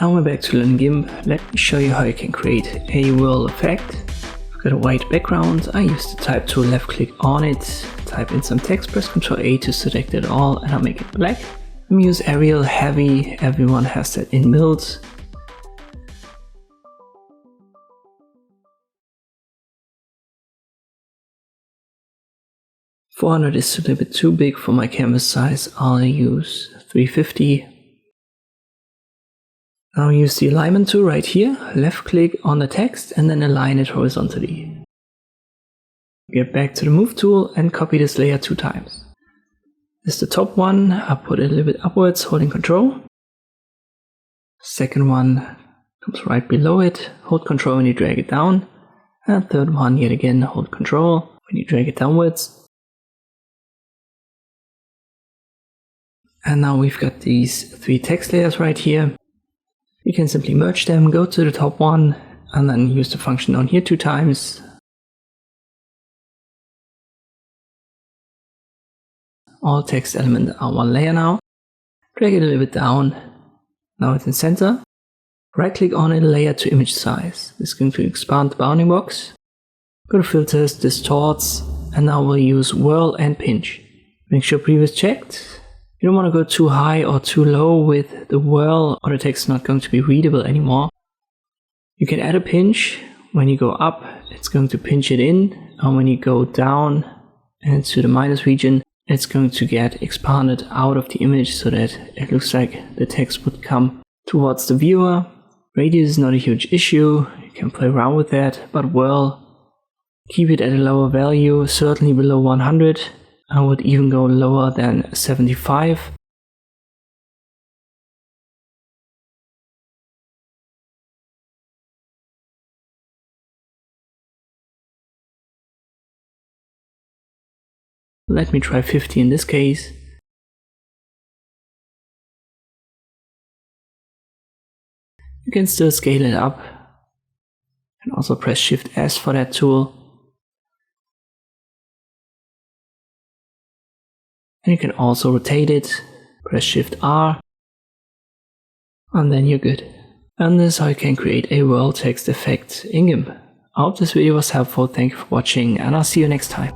Now we're back to learn Gimp. Let me show you how you can create a whirl effect. I've got a white background. I use the type tool, left click on it, type in some text, press Ctrl A to select it all, and I'll make it black. Let me use Arial heavy, everyone has that in build. .400 is a little bit too big for my canvas size. I'll use 350. Now use the alignment tool right here, left click on the text and then align it horizontally. Get back to the move tool and copy this layer 2 times. This is the top one, I'll put it a little bit upwards, holding Ctrl. Second one comes right below it, hold Ctrl when you drag it down. And third one, yet again, hold Ctrl when you drag it downwards. And now we've got these 3 text layers right here. You can simply merge them, go to the top one, and then use the function down here 2 times. All text elements are one layer now. Drag it a little bit down. Now it's in center. Right click on it, layer to image size. This is going to expand the bounding box. Go to filters, distorts, and now we'll use whirl and pinch. Make sure previous checked. You don't want to go too high or too low with the whirl, or the text is not going to be readable anymore. You can add a pinch. When you go up, it's going to pinch it in, and when you go down and to the minus region, it's going to get expanded out of the image so that it looks like the text would come towards the viewer. Radius is not a huge issue. You can play around with that, but whirl, keep it at a lower value, certainly below 100. I would even go lower than 75. Let me try 50 in this case. You can still scale it up. And also press Shift S for that tool. And you can also rotate it, press Shift R, and then you're good. And this is how you can create a whirl text effect in Gimp. I hope this video was helpful, thank you for watching, and I'll see you next time.